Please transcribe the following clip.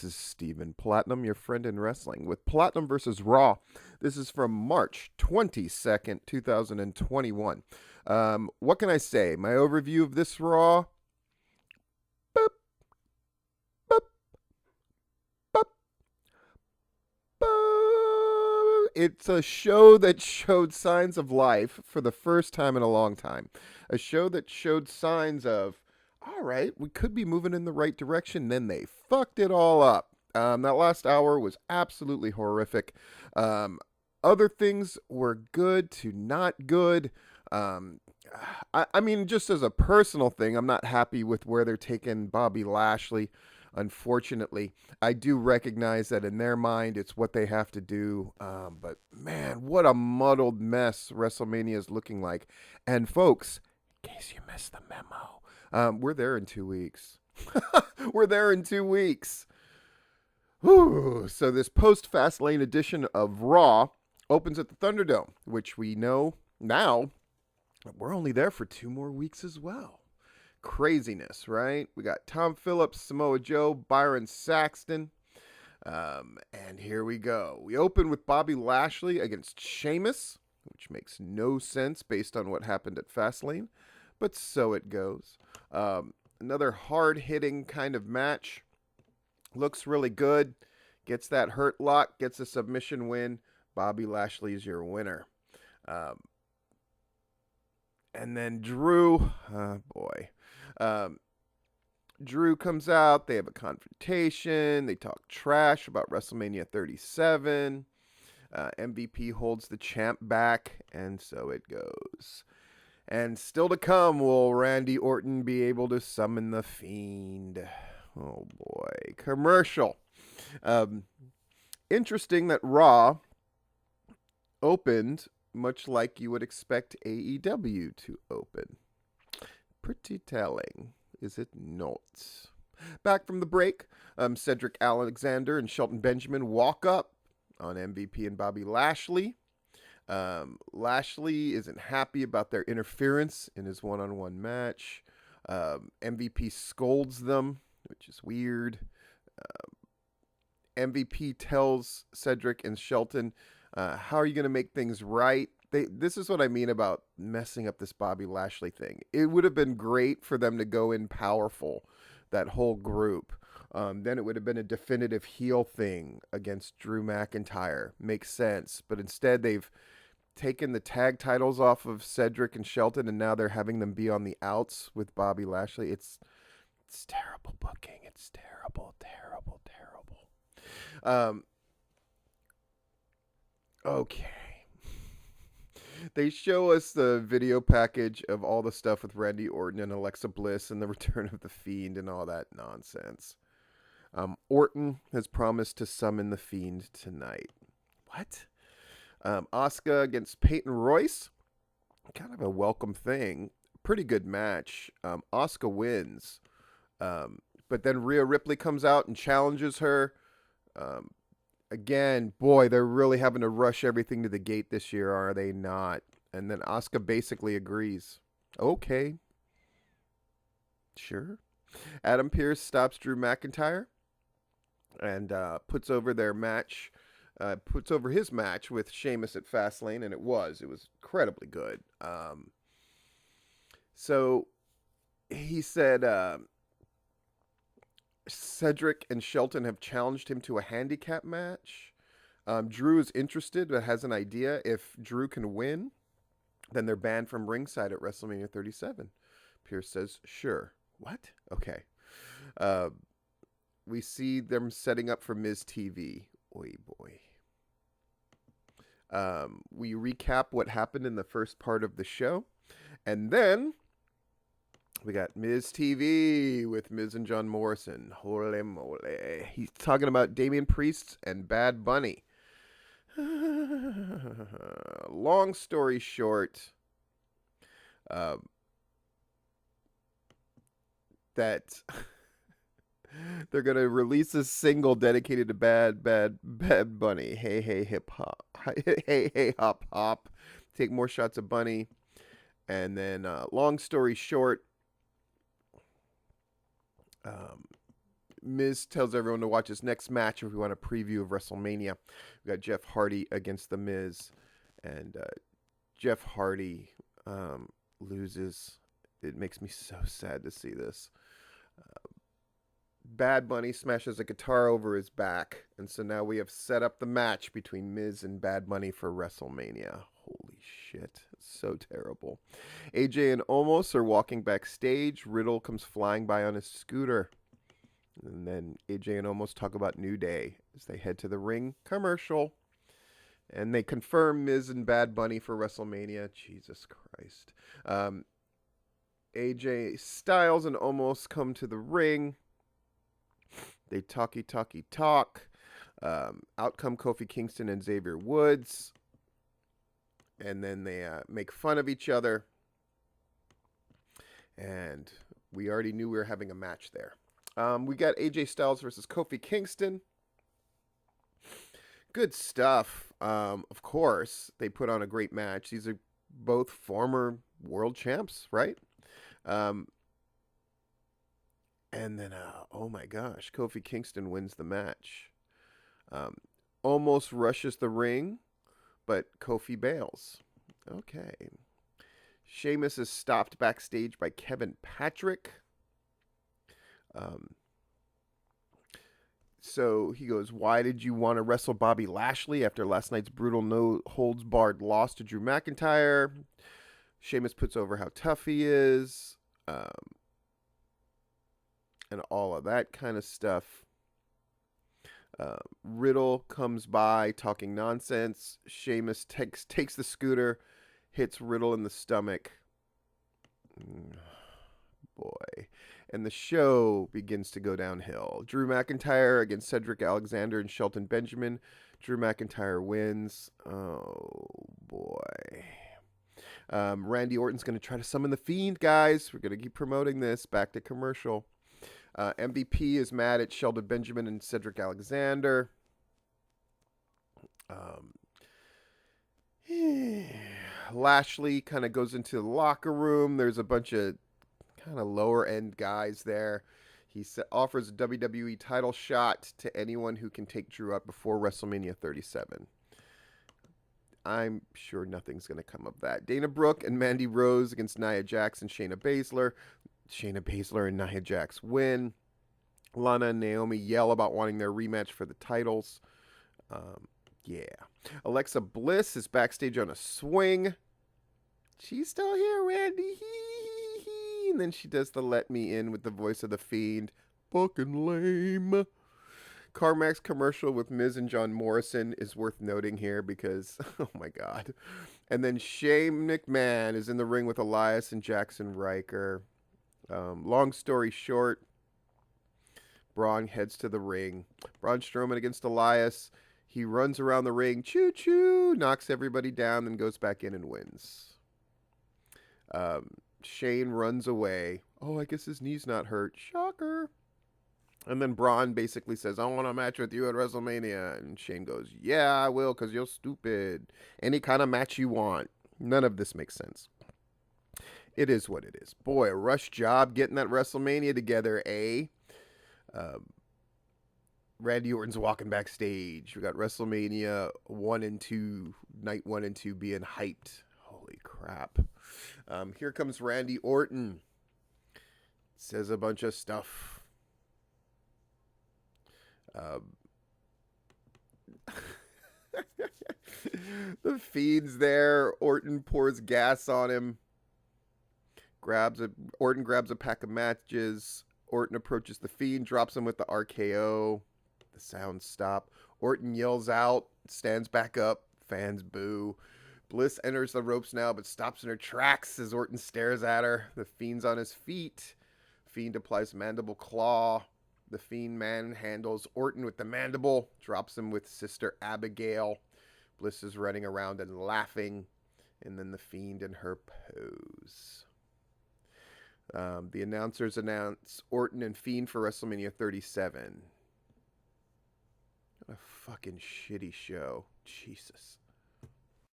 This is Steven Platinum, your friend in wrestling, with Platinum versus Raw. This is from March 22nd, 2021. What can I say? My overview of this Raw. Boop, boop, boop, boop. It's a show that showed signs of life for the first time in a long time. A show that showed signs of, all right, we could be moving in the right direction. Then they fucked it all up. That last hour was absolutely horrific. Other things were good to not good. I mean, just as a personal thing, I'm not happy with where they're taking Bobby Lashley. Unfortunately, I do recognize that in their mind, it's what they have to do. But man, what a muddled mess WrestleMania is looking like. And folks, in case you missed the memo, we're there in 2 weeks. We're there in 2 weeks. Whew. So this post-Fastlane edition of Raw opens at the Thunderdome, which we know now we're only there for 2 more weeks as well. Craziness, right? We got Tom Phillips, Samoa Joe, Byron Saxton. And here we go. We open with Bobby Lashley against Sheamus, which makes no sense based on what happened at Fastlane, but so it goes. Another hard-hitting kind of match. Looks really good. Gets that hurt lock. Gets a submission win. Bobby Lashley is your winner. And then Drew. Drew comes out. They have a confrontation. They talk trash about WrestleMania 37. MVP holds the champ back. And so it goes. And still to come, will Randy Orton be able to summon the Fiend? Oh boy. Commercial. Interesting that Raw opened much like you would expect AEW to open. Pretty telling, is it not? Back from the break, Cedric Alexander and Shelton Benjamin walk up on MVP and Bobby Lashley. Lashley isn't happy about their interference in his one-on-one match. MVP scolds them, which is weird. MVP tells Cedric and Shelton, how are you going to make things right? This is what I mean about messing up this Bobby Lashley thing. It would have been great for them to go in powerful, that whole group. Then it would have been a definitive heel thing against Drew McIntyre. Makes sense. But instead, they've taken the tag titles off of Cedric and Shelton, and now they're having them be on the outs with Bobby Lashley. It's terrible booking. It's terrible, terrible, terrible. Okay. They show us the video package of all the stuff with Randy Orton and Alexa Bliss and the return of the Fiend and all that nonsense. Orton has promised to summon the Fiend tonight. What? Asuka against Payton Royce. Kind of a welcome thing. Pretty good match. Asuka wins. But then Rhea Ripley comes out and challenges her. Again, boy, they're really having to rush everything to the gate this year, are they not? And then Asuka basically agrees. Okay. Sure. Adam Pearce stops Drew McIntyre and puts over their match. Puts over his match with Sheamus at Fastlane, and it was incredibly good. So he said Cedric and Shelton have challenged him to a handicap match. Drew is interested but has an idea. If Drew can win, then they're banned from ringside at WrestleMania 37. Pierce says, sure. What? Okay. We see them setting up for Miz TV. Oy boy. We recap what happened in the first part of the show. And then we got Miz TV with Miz and John Morrison. Holy moly. He's talking about Damian Priest and Bad Bunny. Long story short, that they're going to release a single dedicated to Bad Bunny. Hey, hey, hip hop. Hey, hey, hop, hop. Take more shots of Bunny. And then, long story short, Miz tells everyone to watch his next match if we want a preview of WrestleMania. We got Jeff Hardy against The Miz, and Jeff Hardy loses. It makes me so sad to see this. Bad Bunny smashes a guitar over his back, and so now we have set up the match between Miz and Bad Bunny for WrestleMania. Holy shit, so terrible. AJ and Omos are walking backstage. Riddle comes flying by on his scooter. And then AJ and Omos talk about New Day as they head to the ring commercial. And they confirm Miz and Bad Bunny for WrestleMania. Jesus Christ. AJ Styles and Omos come to the ring. They talk. Out come Kofi Kingston and Xavier Woods. And then they make fun of each other. And we already knew we were having a match there. We got AJ Styles versus Kofi Kingston. Good stuff. Of course, they put on a great match. These are both former world champs, right? And then, oh my gosh, Kofi Kingston wins the match. Almost rushes the ring, but Kofi bails. Okay. Sheamus is stopped backstage by Kevin Patrick. So he goes, why did you want to wrestle Bobby Lashley after last night's brutal no-holds-barred loss to Drew McIntyre? Sheamus puts over how tough he is. And all of that kind of stuff. Riddle comes by talking nonsense. Sheamus takes the scooter, hits Riddle in the stomach. Boy. And the show begins to go downhill. Drew McIntyre against Cedric Alexander and Shelton Benjamin. Drew McIntyre wins. Oh, boy. Randy Orton's going to try to summon the Fiend, guys. We're going to keep promoting this. Back to commercial. MVP is mad at Shelton Benjamin and Cedric Alexander. Lashley kind of goes into the locker room. There's a bunch of kind of lower end guys there. He offers a WWE title shot to anyone who can take Drew out before WrestleMania 37. I'm sure nothing's going to come of that. Dana Brooke and Mandy Rose against Nia Jax and Shayna Baszler. Shayna Baszler and Nia Jax win. Lana and Naomi yell about wanting their rematch for the titles. Yeah. Alexa Bliss is backstage on a swing. She's still here, Randy. And then she does the let me in with the voice of the Fiend. Fucking lame. Carmack's commercial with Miz and John Morrison is worth noting here because, oh my God. And then Shane McMahon is in the ring with Elias and Jackson Riker. Long story short, Braun heads to the ring. Braun Strowman against Elias. He runs around the ring, choo-choo, knocks everybody down, then goes back in and wins. Shane runs away. Oh, I guess his knee's not hurt. Shocker. And then Braun basically says, I want a match with you at WrestleMania. And Shane goes, yeah, I will, because you're stupid. Any kind of match you want. None of this makes sense. It is what it is. Boy, a rush job getting that WrestleMania together, eh? Randy Orton's walking backstage. We got WrestleMania 1 and 2, night 1 and 2 being hyped. Holy crap. Here comes Randy Orton. Says a bunch of stuff. The Fiend's there. Orton pours gas on him. Orton grabs a pack of matches. Orton approaches the Fiend, drops him with the RKO. The sounds stop. Orton yells out, stands back up. Fans boo. Bliss enters the ropes now, but stops in her tracks as Orton stares at her. The Fiend's on his feet. Fiend applies mandible claw. The Fiend manhandles Orton with the mandible, drops him with Sister Abigail. Bliss is running around and laughing. And then the Fiend in her pose. The announcers announce Orton and Fiend for WrestleMania 37. What a fucking shitty show. Jesus.